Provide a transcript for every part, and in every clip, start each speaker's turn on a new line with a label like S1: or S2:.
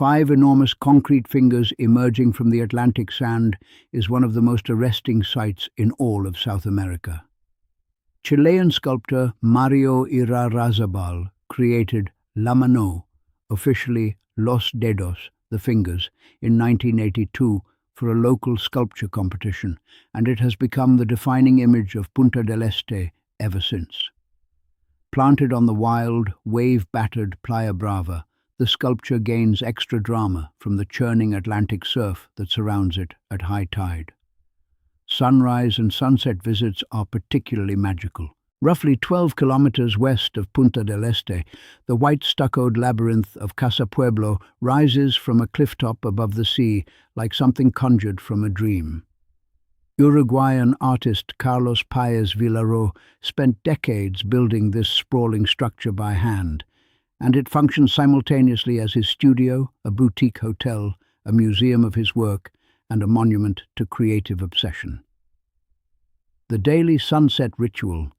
S1: 5 enormous concrete fingers emerging from the Atlantic sand is one of the most arresting sights in all of South America. Chilean sculptor Mario Irarrázaval created La Mano, officially Los Dedos, the fingers, in 1982 for a local sculpture competition, and it has become the defining image of Punta del Este ever since. Planted on the wild, wave-battered Playa Brava, the sculpture gains extra drama from the churning Atlantic surf that surrounds it at high tide. Sunrise and sunset visits are particularly magical. Roughly 12 kilometers west of Punta del Este, the white stuccoed labyrinth of Casa Pueblo rises from a clifftop above the sea like something conjured from a dream. Uruguayan artist Carlos Páez Villaró spent decades building this sprawling structure by hand, and it functions simultaneously as his studio, a boutique hotel, a museum of his work, and a monument to creative obsession. The daily sunset ritual,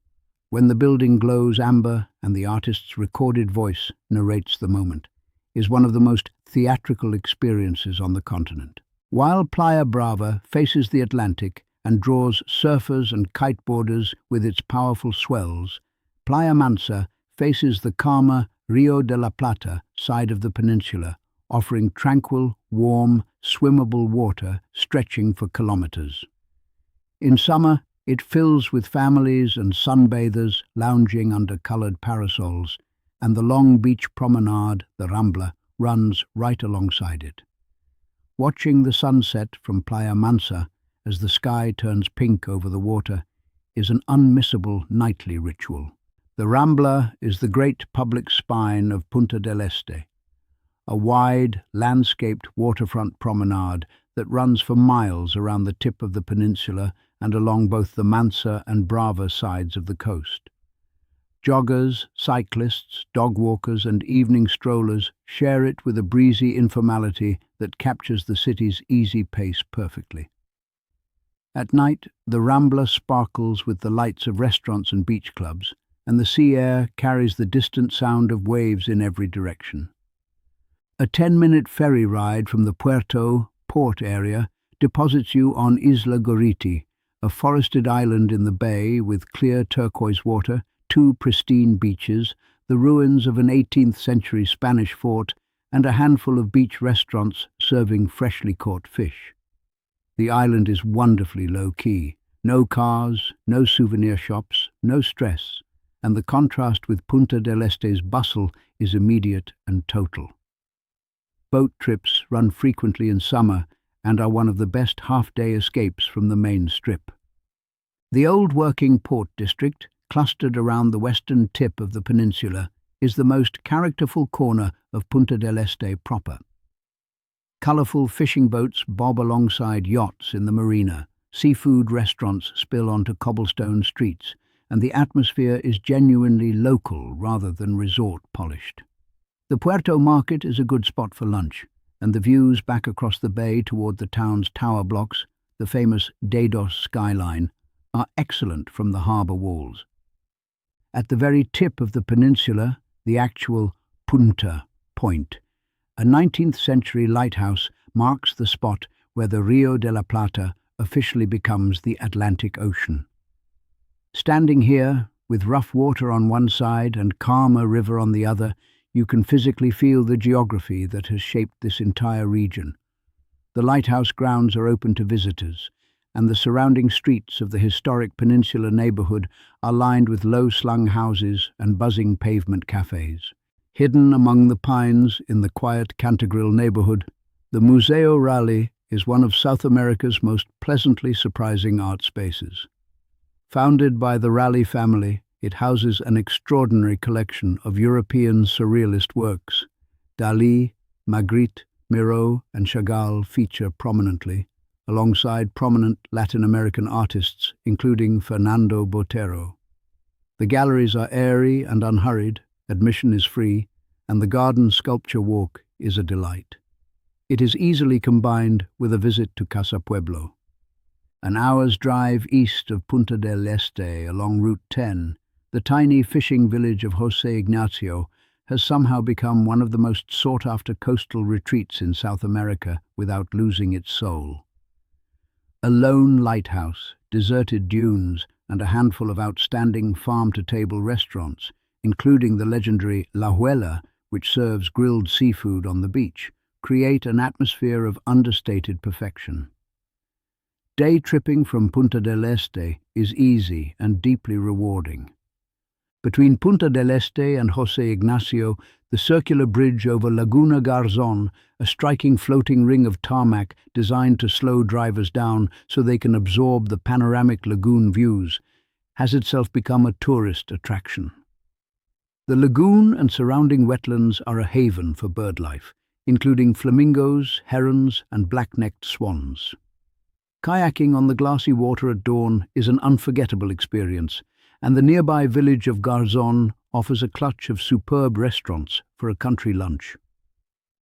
S1: when the building glows amber and the artist's recorded voice narrates the moment, is one of the most theatrical experiences on the continent. While Playa Brava faces the Atlantic and draws surfers and kiteboarders with its powerful swells, Playa Mansa faces the calmer Rio de la Plata side of the peninsula, offering tranquil, warm, swimmable water stretching for kilometers. In summer, it fills with families and sunbathers lounging under colored parasols, and the long beach promenade, the Rambla, runs right alongside it. Watching the sunset from Playa Mansa as the sky turns pink over the water is an unmissable nightly ritual. The Rambla is the great public spine of Punta del Este, a wide, landscaped waterfront promenade that runs for miles around the tip of the peninsula and along both the Mansa and Brava sides of the coast. Joggers, cyclists, dog walkers and evening strollers share it with a breezy informality that captures the city's easy pace perfectly. At night, the Rambla sparkles with the lights of restaurants and beach clubs, and the sea air carries the distant sound of waves in every direction. A 10-minute ferry ride from the Puerto port area deposits you on Isla Gorriti, a forested island in the bay with clear turquoise water, 2 pristine beaches, the ruins of an 18th-century Spanish fort, and a handful of beach restaurants serving freshly caught fish. The island is wonderfully low-key. No cars, no souvenir shops, no stress, and the contrast with Punta del Este's bustle is immediate and total. Boat trips run frequently in summer and are one of the best half-day escapes from the main strip. The old working port district, clustered around the western tip of the peninsula, is the most characterful corner of Punta del Este proper. Colourful fishing boats bob alongside yachts in the marina, seafood restaurants spill onto cobblestone streets, and the atmosphere is genuinely local rather than resort-polished. The Puerto market is a good spot for lunch, and the views back across the bay toward the town's tower blocks, the famous Dedos skyline, are excellent from the harbour walls. At the very tip of the peninsula, the actual Punta Point, a 19th-century lighthouse marks the spot where the Rio de la Plata officially becomes the Atlantic Ocean. Standing here, with rough water on one side and calmer river on the other, you can physically feel the geography that has shaped this entire region. The lighthouse grounds are open to visitors, and the surrounding streets of the historic peninsula neighborhood are lined with low-slung houses and buzzing pavement cafes. Hidden among the pines in the quiet Cantagril neighborhood, the Museo Rally is one of South America's most pleasantly surprising art spaces. Founded by the Rally family, it houses an extraordinary collection of European surrealist works. Dalí, Magritte, Miró and Chagall feature prominently, alongside prominent Latin American artists including Fernando Botero. The galleries are airy and unhurried, admission is free, and the garden sculpture walk is a delight. It is easily combined with a visit to Casa Pueblo. An hour's drive east of Punta del Este along Route 10, the tiny fishing village of José Ignacio has somehow become one of the most sought-after coastal retreats in South America without losing its soul. A lone lighthouse, deserted dunes, and a handful of outstanding farm-to-table restaurants, including the legendary La Huela, which serves grilled seafood on the beach, create an atmosphere of understated perfection. Day tripping from Punta del Este is easy and deeply rewarding. Between Punta del Este and José Ignacio, the circular bridge over Laguna Garzón, a striking floating ring of tarmac designed to slow drivers down so they can absorb the panoramic lagoon views, has itself become a tourist attraction. The lagoon and surrounding wetlands are a haven for birdlife, including flamingos, herons, and black-necked swans. Kayaking on the glassy water at dawn is an unforgettable experience, and the nearby village of Garzón offers a clutch of superb restaurants for a country lunch.